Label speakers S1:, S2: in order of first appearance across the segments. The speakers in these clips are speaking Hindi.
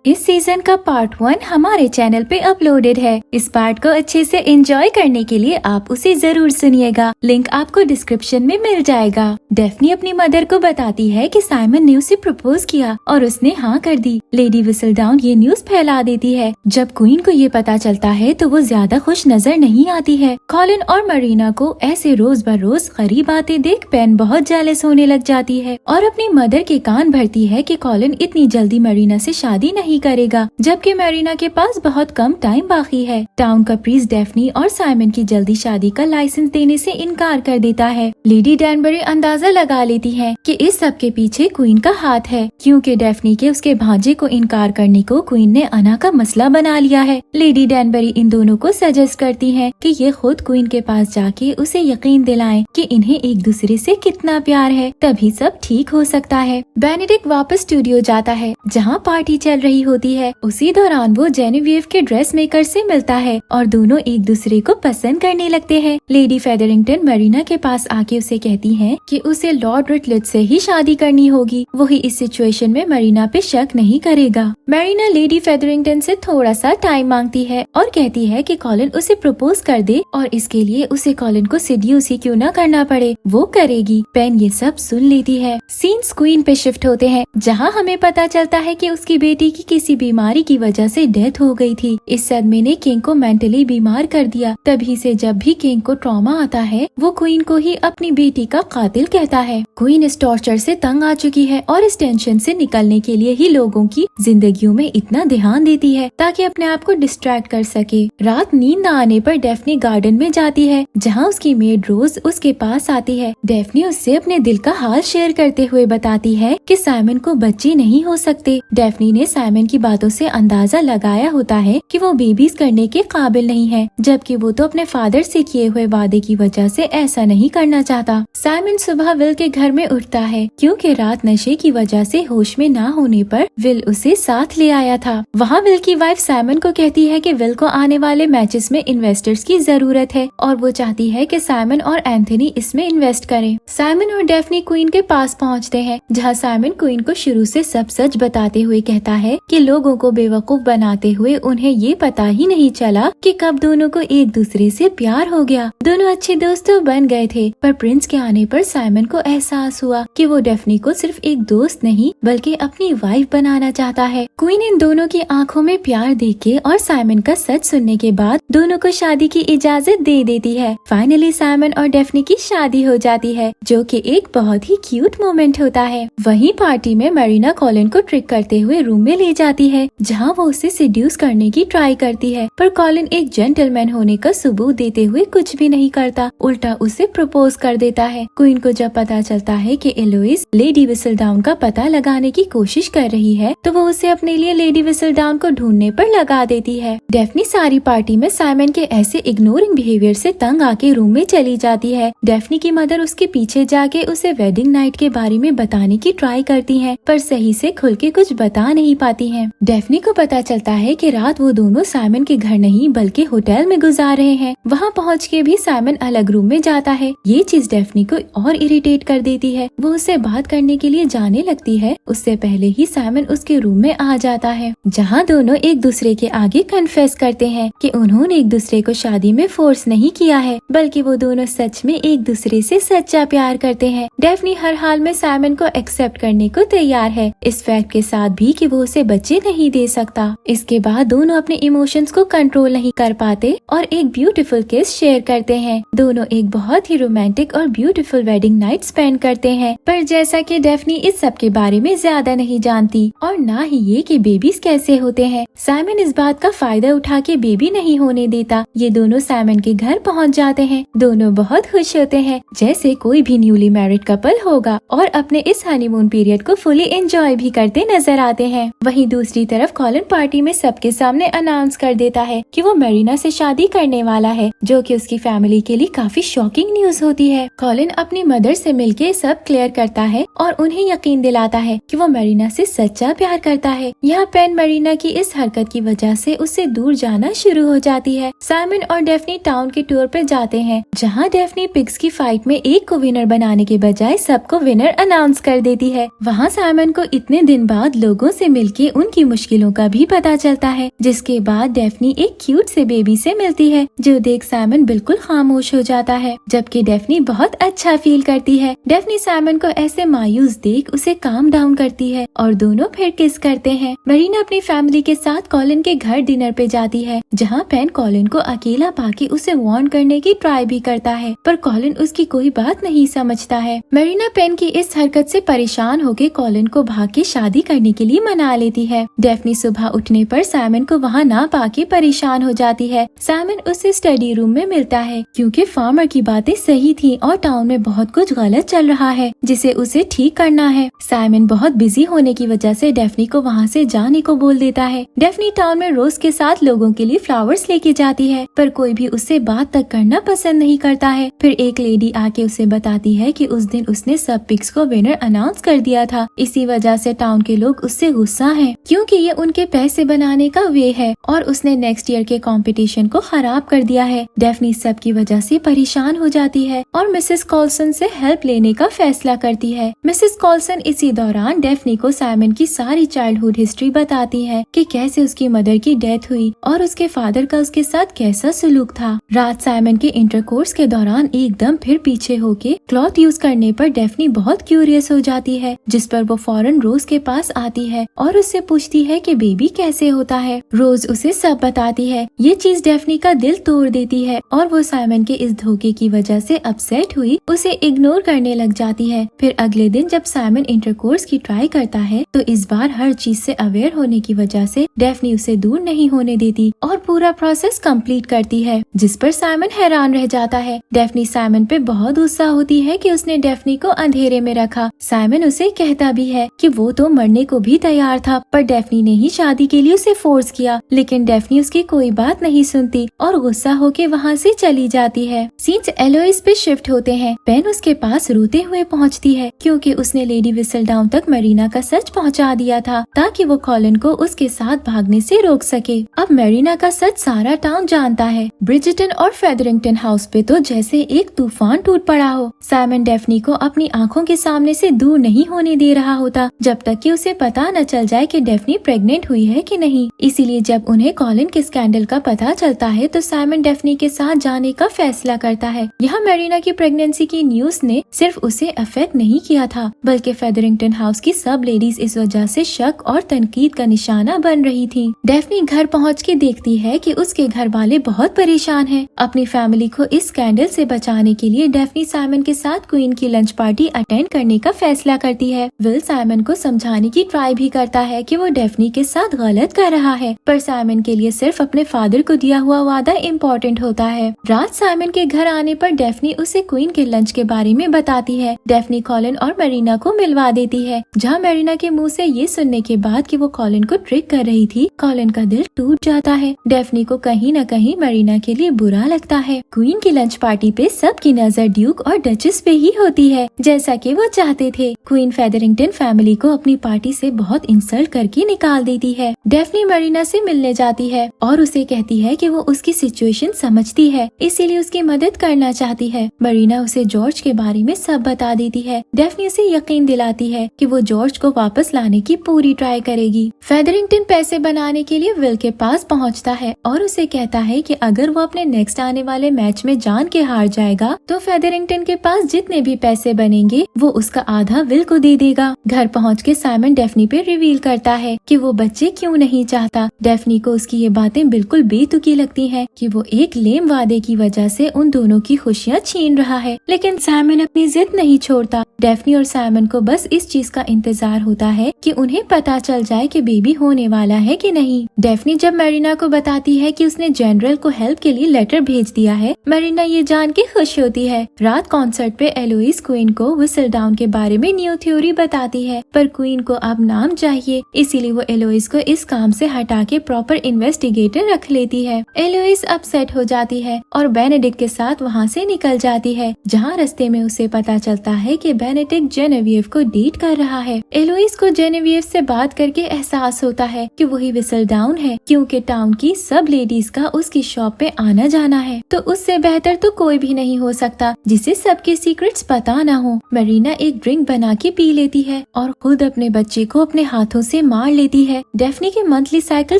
S1: इस सीजन का पार्ट 1 हमारे चैनल पे अपलोडेड है। इस पार्ट को अच्छे से एंजॉय करने के लिए आप उसे जरूर सुनिएगा। लिंक आपको डिस्क्रिप्शन में मिल जाएगा। डेफनी अपनी मदर को बताती है कि साइमन ने उसे प्रपोज किया और उसने हाँ कर दी। लेडी विसलडाउन ये न्यूज फैला देती है। जब क्वीन को ये पता चलता है तो वो ज्यादा खुश नजर नहीं आती है। कॉलिन और मरीना को ऐसे रोज बरोज करीब आते देख पेन बहुत जेलस होने लग जाती है और अपनी मदर के कान भरती है कि कॉलिन इतनी जल्दी मरीना से शादी नहीं करेगा, जबकि मरीना के पास बहुत कम टाइम बाकी है। टाउन का प्रीस्ट डेफनी और साइमन की जल्दी शादी का लाइसेंस देने से इनकार कर देता है। लेडी डैनबरी अंदाजा लगा लेती है कि इस सब के पीछे क्वीन का हाथ है, क्योंकि डेफनी के उसके भांजे को इनकार करने को क्वीन ने अना का मसला बना लिया है। लेडी डैनबरी इन दोनों को सजेस्ट करती है कि ये खुद क्वीन के पास जाके उसे यकीन दिलाएं कि इन्हें एक दूसरे से कितना प्यार है, तभी सब ठीक हो सकता है। बेनेडिक्ट वापस स्टूडियो जाता है जहाँ पार्टी चल रही होती है। उसी दौरान वो जेनेविव के ड्रेस मेकर से मिलता है और दोनों एक दूसरे को पसंद करने लगते हैं। लेडी फेदरिंगटन मरीना के पास आके उसे कहती है कि उसे लॉर्ड रिटलेट से ही शादी करनी होगी। वही इस सिचुएशन में मरीना पे शक नहीं करेगा। मरीना लेडी फेदरिंगटन से थोड़ा सा टाइम मांगती है और कहती है कि कॉलिन उसे प्रपोज कर दे और इसके लिए उसे कॉलिन को सीड्यूस ही क्यों न करना पड़े, वो करेगी। पेन ये सब सुन लेती है। सीन्स क्वीन पे शिफ्ट होते हैं जहाँ हमें पता चलता है कि उसकी बेटी की किसी बीमारी की वजह से डेथ हो गई थी। इस सदमे ने किंग को मेंटली बीमार कर दिया। तभी से जब भी किंग को ट्रॉमा आता है वो क्वीन को ही अपनी बेटी का कातिल कहता है। क्वीन इस टॉर्चर से तंग आ चुकी है और इस टेंशन से निकलने के लिए ही लोगों की जिंदगियों में इतना ध्यान देती है ताकि अपने आप को डिस्ट्रैक्ट कर सके। रात नींद न आने पर डेफनी गार्डन में जाती है जहाँ उसकी मेड रोज उसके पास आती है। डेफनी उससे अपने दिल का हाल शेयर करते हुए बताती है कि साइमन को बच्चे नहीं हो सकते। डेफनी ने साइमन की बातों से अंदाजा लगाया होता है कि वो बेबीज करने के काबिल नहीं है, जबकि वो तो अपने फादर से किए हुए वादे की वजह से ऐसा नहीं करना चाहता। साइमन सुबह विल के घर में उठता है क्योंकि रात नशे की वजह से होश में ना होने पर विल उसे साथ ले आया था। वहाँ विल की वाइफ साइमन को कहती है कि विल को आने वाले मैचेस में इन्वेस्टर्स की जरूरत है और वो चाहती है कि साइमन और एंथनी इसमें इन्वेस्ट करें। साइमन और डेफनी क्वीन के पास पहुँचते हैं जहाँ साइमन क्वीन को शुरू से सब सच बताते हुए कहता है कि लोगों को बेवकूफ बनाते हुए उन्हें ये पता ही नहीं चला कि कब दोनों को एक दूसरे से प्यार हो गया। दोनों अच्छे दोस्तों बन गए थे, पर प्रिंस के आने पर साइमन को एहसास हुआ कि वो डेफनी को सिर्फ एक दोस्त नहीं बल्कि अपनी वाइफ बनाना चाहता है। क्वीन इन दोनों की आंखों में प्यार देखे और साइमन का सच सुनने के बाद दोनों को शादी की इजाजत दे देती है। फाइनली साइमन और डेफनी की शादी हो जाती है, जो कि एक बहुत ही क्यूट मोमेंट होता है। वहीं पार्टी में मरीना कॉलिन को ट्रिक करते हुए रूम में ले जाती है जहां वो उसे सिड्यूस करने की ट्राई करती है, पर कॉलिन एक जेंटलमैन होने का सबूत देते हुए कुछ भी नहीं करता, उल्टा उसे प्रपोज कर देता है। क्वीन को जब पता चलता है कि एलोइस लेडी विसलडाउन का पता लगाने की कोशिश कर रही है तो वो उसे अपने लिए लेडी विसलडाउन को ढूंढने पर लगा देती है। डेफनी सारी पार्टी में साइमन के ऐसे इग्नोरिंग बिहेवियर से तंग आके रूम में चली जाती है। डेफनी की मदर उसके पीछे जाके उसे वेडिंग नाइट के बारे में बताने की ट्राई करती है, पर सही से खुल के कुछ बता नहीं पाती हैं। डेफनी को पता चलता है कि रात वो दोनों साइमन के घर नहीं बल्कि होटल में गुजार रहे हैं। वहाँ पहुँच के भी साइमन अलग रूम में जाता है। ये चीज डेफनी को और इरिटेट कर देती है। वो उससे बात करने के लिए जाने लगती है, उससे पहले ही साइमन उसके रूम में आ जाता है जहाँ दोनों एक दूसरे के आगे कन्फेस करते हैं कि उन्होंने एक दूसरे को शादी में फोर्स नहीं किया है, बल्कि वो दोनों सच में एक दूसरे से सच्चा प्यार करते हैं। डेफनी हर हाल में साइमन को एक्सेप्ट करने को तैयार है, इस फैक्ट के साथ भी कि वो उसे बच्चे नहीं दे सकता। इसके बाद दोनों अपने इमोशंस को कंट्रोल नहीं कर पाते और एक ब्यूटीफुल किस शेयर करते हैं। दोनों एक बहुत ही रोमांटिक और ब्यूटीफुल वेडिंग नाइट स्पेंड करते हैं, पर जैसा कि डेफनी इस सब के बारे में ज्यादा नहीं जानती और ना ही ये कि बेबीज कैसे होते हैं। साइमन इस बात का फायदा उठा के बेबी नहीं होने देता। ये दोनों साइमन के घर पहुंच जाते हैं। दोनों बहुत खुश होते हैं जैसे कोई भी न्यूली मैरिड कपल होगा और अपने इस हनीमून पीरियड को फुली एंजॉय भी करते नजर आते हैं। वहीं दूसरी तरफ कॉलिन पार्टी में सबके सामने अनाउंस कर देता है कि वो मरीना से शादी करने वाला है, जो कि उसकी फैमिली के लिए काफी शॉकिंग न्यूज होती है। कॉलिन अपनी मदर से मिलके सब क्लियर करता है और उन्हें यकीन दिलाता है कि वो मरीना से सच्चा प्यार करता है। यहाँ पेन मरीना की इस हरकत की वजह से उससे दूर जाना शुरू हो जाती है। साइमन और डेफनी टाउन के टूर पे जाते हैं, जहाँ डेफनी पिग्स की फाइट में एक को विनर बनाने के बजाय सबको विनर अनाउंस कर देती है। वहाँ साइमन को इतने दिन बाद लोगों से मिलके उनकी मुश्किलों का भी पता चलता है, जिसके बाद डेफनी एक क्यूट से बेबी से मिलती है, जो देख साइमन बिल्कुल खामोश हो जाता है, जबकि डेफनी बहुत अच्छा फील करती है। डेफनी साइमन को ऐसे मायूस देख उसे काम डाउन करती है और दोनों फिर किस करते हैं। मरीना अपनी फैमिली के साथ कॉलिन के घर डिनर पे जाती है, जहाँ पेन कॉलिन को अकेला पाके उसे वार्न करने की ट्राई भी करता है, पर कॉलिन उसकी कोई बात नहीं समझता है। मरीना पेन की इस हरकत से परेशान होकर कॉलिन को भाग के शादी करने के लिए मना लेती है। डेफनी सुबह उठने पर साइमन को वहाँ ना पाके परेशान हो जाती है। साइमन उसे स्टडी रूम में मिलता है, क्योंकि फार्मर की बातें सही थी और टाउन में बहुत कुछ गलत चल रहा है, जिसे उसे ठीक करना है। साइमन बहुत बिजी होने की वजह से डेफनी को वहाँ से जाने को बोल देता है। डेफनी टाउन में रोज के साथ लोगों के लिए फ्लावर्स लेके जाती है, पर कोई भी उससे बात तक करना पसंद नहीं करता है। फिर एक लेडी आके उसे बताती है कि उस दिन उसने सब पिग्स को विनर अनाउंस कर दिया था, इसी वजह से टाउन के लोग उससे गुस्सा हैं, क्योंकि ये उनके पैसे बनाने का वे है और उसने नेक्स्ट ईयर के कंपटीशन को खराब कर दिया है। डेफनी सब की वजह से परेशान हो जाती है और मिसेस कॉल्सन से हेल्प लेने का फैसला करती है। मिसेस कॉल्सन इसी दौरान डेफनी को साइमन की सारी चाइल्डहुड हिस्ट्री बताती है कि कैसे उसकी मदर की डेथ हुई और उसके फादर का उसके साथ कैसा सलूक था। रात साइमन के इंटरकोर्स के दौरान एकदम फिर पीछे होके क्लॉथ यूज करने पर डेफनी बहुत क्यूरियस हो जाती है, जिस पर वो फौरन रोज के पास आती है और उससे पूछती है कि बेबी कैसे होता है। रोज उसे सब बताती है। ये चीज डेफनी का दिल तोड़ देती है और वो साइमन के इस धोखे की वजह से अपसेट हुई उसे इग्नोर करने लग जाती है। फिर अगले दिन जब साइमन इंटरकोर्स की ट्राई करता है, तो इस बार हर चीज से अवेयर होने की वजह से डेफनी उसे दूर नहीं होने देती और पूरा प्रोसेस कंप्लीट करती है, जिस पर साइमन हैरान रह जाता है। डेफनी साइमन पे बहुत गुस्सा होती है कि उसने डेफनी को अंधेरे में रखा। साइमन उसे कहता भी है कि वो तो मरने को भी तैयार था, पर डेफनी ने ही शादी के लिए उसे फोर्स किया, लेकिन डेफनी उसकी कोई बात नहीं सुनती और गुस्सा होके वहाँ से चली जाती है। सीन्स एलोइस पे शिफ्ट होते हैं। पेन उसके पास रोते हुए पहुँचती है, क्योंकि उसने लेडी विसलडाउन तक मरीना का सच पहुँचा दिया था, ताकि वो कॉलिन को उसके साथ भागने से रोक सके। अब मरीना का सच सारा टाउन जानता है। ब्रिजटन और फेदरिंगटन हाउस पे तो जैसे एक तूफान टूट पड़ा हो। साइमन डेफनी को अपनी आंखों के सामने से दूर नहीं होने दे रहा होता, जब तक कि उसे पता न चल जाए कि डेफनी प्रेग्नेंट हुई है कि नहीं। इसीलिए जब उन्हें कॉलिन के स्कैंडल का पता चलता है, तो साइमन डेफनी के साथ जाने का फैसला करता है। यहाँ मरीना की प्रेगनेंसी की न्यूज ने सिर्फ उसे अफेक्ट नहीं किया था, बल्कि फेदरिंगटन हाउस की सब लेडीज इस वजह से शक और तनकीद का निशाना बन रही थी। डेफनी घर पहुँच के देखती है कि उसके घर वाले बहुत परेशान हैं। अपनी फैमिली को इस स्कैंडल से बचाने के लिए डेफनी साइमन के साथ क्वीन की लंच पार्टी अटेंड करने का फैसला करती है। विल साइमन को समझाने की ट्राई भी करता है कि वो डेफनी के साथ गलत कर रहा है, पर साइमन के लिए सिर्फ अपने फादर को दिया हुआ वादा इम्पोर्टेंट होता है। रात साइमन के घर आने पर डेफनी उसे क्वीन के लंच के बारे में बताती है। डेफनी कॉलिन और मरीना को मिलवा देती है, जहाँ मरीना के मुँह से ये सुनने के बाद कि वो कॉलिन को ट्रिक कर रही थी, कॉलिन का दिल टूट जाता है। डेफनी को कहीं न कहीं मरीना के लिए बुरा लगता है। क्वीन की लंच पार्टी पे सबकी नजर ड्यूक और डचेस पे ही होती है, जैसा कि वो चाहते थे। क्वीन फेदरिंगटन फैमिली को अपनी पार्टी से बहुत इंसल्ट करके निकाल देती है। डेफनी मरीना से मिलने जाती है और उसे कहती है कि वो उसकी सिचुएशन समझती है, इसीलिए उसकी मदद करना चाहती है। मरीना उसे जॉर्ज के बारे में सब बता देती है। डेफनी उसे यकीन दिलाती है कि वो जॉर्ज को वापस लाने की पूरी ट्राई करेगी। फेदरिंगटन पैसे बनाने के लिए विल के पास पहुंचता है और उसे कहता है कि अगर वो अपने नेक्स्ट आने वाले मैच में जान के हार जाएगा, तो फेदरिंगटन के पास जितने भी पैसे बनेंगे वो उसका आधा विल को दे देगा। घर पहुँच के साइमन डेफनी पे रिवील करता है कि वो बच्चे क्यों नहीं चाहता। डेफनी को उसकी ये बातें बिल्कुल बेतुकी लगती हैं कि वो एक लेम वादे की वजह से उन दोनों की खुशियाँ छीन रहा है, लेकिन साइमन अपनी जिद नहीं छोड़ता। डेफनी और साइमन को बस इस चीज का इंतजार होता है कि उन्हें पता चल जाए कि बेबी होने वाला है कि नहीं। डेफनी जब मरीना को बताती है कि उसने जनरल को हेल्प के लिए लेटर भेज दिया है, मरीना ये जान के खुश होती है। रात कॉन्सर्ट पे एलोइस क्वीन को विसलडाउन के बारे में न्यू थ्योरी बताती है, पर क्वीन को अब नाम चाहिए, इसीलिए वो एलोइस को इस काम से हटा के प्रॉपर इन्वेस्टिगेटर रख लेती है। एलोइस अपसेट हो जाती है और बेनेडिक्ट के साथ वहाँ से निकल जाती है, जहाँ रास्ते में उसे पता चलता है कि बेनेडिक्ट जेनेविएव को डेट कर रहा है। एलोइस को जेनेविएव से बात करके एहसास होता है कि वही विसलडाउन है, क्योंकि क्योंकि टाउन की सब लेडीज का उसकी शॉप पे आना जाना है, तो उससे बेहतर तो कोई भी नहीं हो सकता जिसे सबके सीक्रेट्स पता ना हो। मरीना एक ड्रिंक बना के पी लेती है और खुद अपने बच्चे को अपने हाथों से मार लेती है। डेफनी के मंथली साइकिल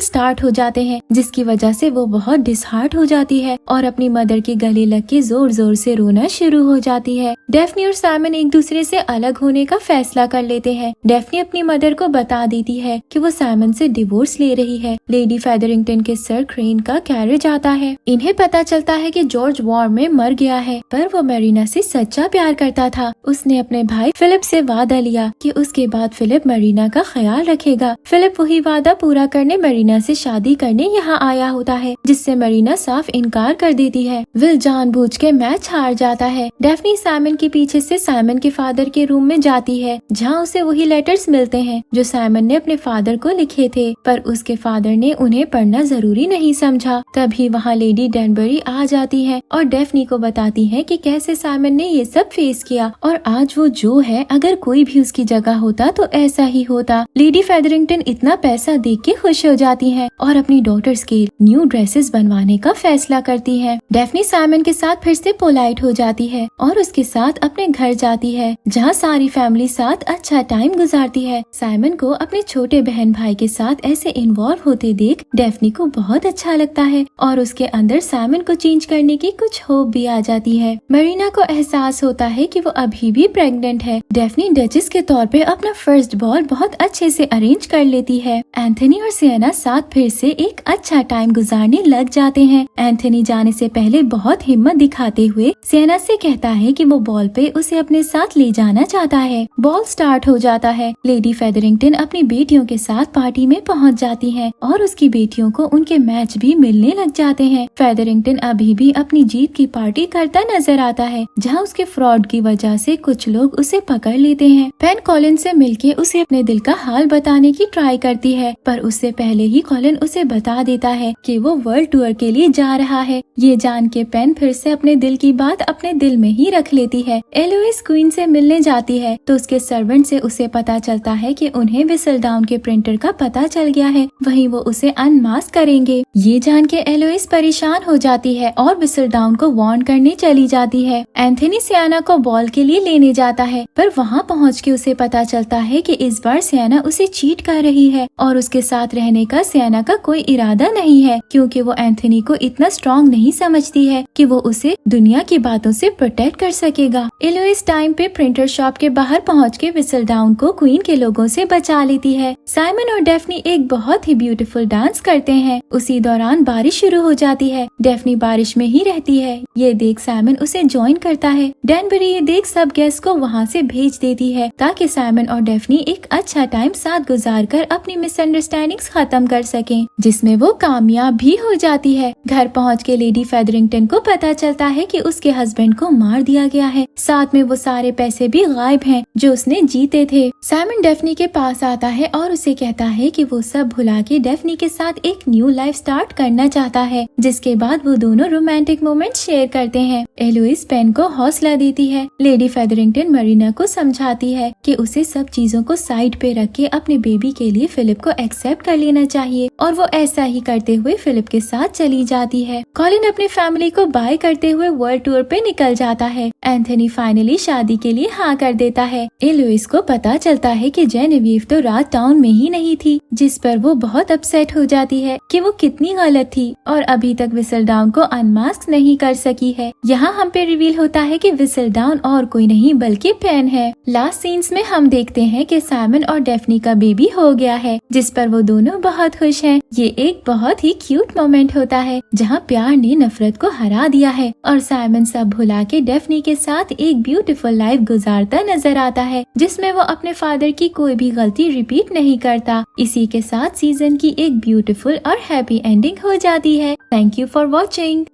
S1: स्टार्ट हो जाते हैं, जिसकी वजह से वो बहुत डिसहार्ट हो जाती है और अपनी मदर के गले लग के जोर जोर से रोना शुरू हो जाती है। डेफनी और साइमन एक दूसरे से अलग होने का फैसला कर लेते हैं। डेफनी अपनी मदर को बता देती है कि वो साइमन से डिवोर्स ले रही है। लेडी फेदरिंगटन के सर क्रेन का कैरेज आता है। इन्हें पता चलता है कि जॉर्ज वॉर में मर गया है, पर वो मरीना से सच्चा प्यार करता था। उसने अपने भाई फिलिप से वादा लिया कि उसके बाद फिलिप मरीना का ख्याल रखेगा। फिलिप वही वादा पूरा करने मरीना से शादी करने यहाँ आया होता है, जिससे मरीना साफ इनकार कर देती है। विल जानबूझ के मैच हार जाता है। डेफनी साइमन के पीछे से साइमन के फादर के रूम में जाती है, जहाँ उसे वही लेटर्स मिलते हैं जो साइमन ने अपने फादर को लिखे थे, पर उसके फादर ने उन्हें पढ़ना जरूरी नहीं समझा। तभी वहाँ लेडी डेनबरी आ जाती है और डेफनी को बताती है कि कैसे साइमन ने ये सब फेस किया और आज वो जो है, अगर कोई भी उसकी जगह होता तो ऐसा ही होता। लेडी फेदरिंगटन इतना पैसा देख के खुश हो जाती है और अपनी डॉटर्स के न्यू ड्रेसेस बनवाने का फैसला करती है। डेफनी साइमन के साथ फिर से पोलाइट हो जाती है और उसके साथ अपने घर जाती है, जहाँ सारी फैमिली साथ अच्छा टाइम गुजारती है। साइमन को अपने छोटे बहन भाई के साथ ऐसे इन्वॉल्व होते देख डेफनी को बहुत अच्छा लगता है और उसके अंदर साइमन को चेंज करने की कुछ होप भी आ जाती है। मरीना को एहसास होता है कि वो अभी भी प्रेग्नेंट है। डेफनी डचेस के तौर पे अपना फर्स्ट बॉल बहुत अच्छे से अरेंज कर लेती है। एंथनी और सिएना साथ फिर से एक अच्छा टाइम गुजारने लग जाते हैं। एंथनी जाने से पहले बहुत हिम्मत दिखाते हुए सिएना से कहता है कि वो बॉल पे उसे अपने साथ ले जाना चाहता है। बॉल स्टार्ट हो जाता है। लेडी फेदरिंगटन अपनी बेटियों के साथ पार्टी में पहुंच जाती है और उसकी बेटियों को उनके मैच भी मिलने लग जाते हैं। फेदरिंगटन अभी भी अपनी जीत की पार्टी करता नजर आता है, जहां उसके फ्रॉड की वजह से कुछ लोग उसे पकड़ लेते हैं। पेन कॉलिन से मिलके उसे अपने दिल का हाल बताने की ट्राई करती है, पर उससे पहले ही कॉलिन उसे बता देता है कि वो वर्ल्ड टूर के लिए जा रहा है। ये जान के पेन फिर से अपने दिल की बात अपने दिल में ही रख लेती है। एलोइस क्वीन से मिलने जाती है तो उसके सर्वेंट से उसे पता चलता है कि उन्हें विसलडाउन के प्रिंटर का पता चल गया है, वहीं वो उसे अनमास्क करेंगे। ये जान के एलोइस परेशान हो जाती है और विसलडाउन को वार्न करने चली जाती है। एंथनी सियाना को बॉल के लिए लेने जाता है, पर वहाँ पहुँच के उसे पता चलता है कि इस बार सियाना उसे चीट कर रही है और उसके साथ रहने का सियाना का कोई इरादा नहीं है, क्योंकि वो एंथनी को इतना स्ट्रॉन्ग नहीं समझती है कि वो उसे दुनिया की बातों से प्रोटेक्ट कर सकेगा। एलोइस टाइम पे प्रिंटर शॉप के बाहर पहुँच के विसलडाउन को क्वीन के लोगों से बचा लेती है। साइमन और डेफनी एक बहुत ही ब्यूटीफुल डांस करते हैं। उसी दौरान बारिश शुरू हो जाती है। डेफनी बारिश में ही रहती है। ये देख साइमन उसे ज्वाइन करता है। डेनबरी ये देख सब गेस्ट को वहाँ से भेज देती है ताकि साइमन और डेफनी एक अच्छा टाइम साथ गुजार कर अपनी मिसअंडरस्टैंडिंग्स खत्म कर सकें, जिसमें वो कामयाब भी हो जाती है। घर पहुँच के लेडी फेदरिंगटन को पता चलता है कि उसके हस्बैंड को मार दिया गया है, साथ में वो सारे पैसे भी गायब हैं जो उसने जीते थे। साइमन डेफनी के पास आता है और उसे कहता है कि वो सब भुला के डेफनी के साथ एक न्यू लाइफ स्टार्ट करना चाहता है, जिसके बाद वो दोनों रोमांटिक मोमेंट शेयर करते हैं। एलोइस पेन को हौसला देती है। लेडी फेदरिंगटन मरीना को समझाती है कि उसे सब चीजों को साइड पे रख के अपने बेबी के लिए फिलिप को एक्सेप्ट कर लेना चाहिए, और वो ऐसा ही करते हुए फिलिप के साथ चली जाती है। कॉलिन अपनी फैमिली को बाय करते हुए वर्ल्ड टूर पे निकल जाता है। एंथनी फाइनली शादी के लिए हाँ कर देता है। एलोइस को पता चलता है कि जेनेविव तो रात टाउन में ही नहीं थी, जिस पर वो बहुत अपसेट हो जाती है कि वो कितनी गलत थी और अभी तक विसलडाउन को अनमास्क नहीं कर सकी है। यहाँ हम पे रिवील होता है कि विसलडाउन और कोई नहीं बल्कि पेन है। लास्ट सीन्स में हम देखते हैं कि साइमन और डेफनी का बेबी हो गया है, जिस पर वो दोनों बहुत खुश हैं। ये एक बहुत ही क्यूट मोमेंट होता है जहाँ प्यार ने नफरत को हरा दिया है और साइमन सब भुला के डेफनी के साथ एक ब्यूटीफुल लाइफ गुजारता नजर आता है, जिसमें वो अपने फादर की कोई भी गलती रिपीट नहीं करता। इसी के साथ सीजन की एक ब्यूटीफुल और हैप्पी एंडिंग हो जाती है। Thank you for watching.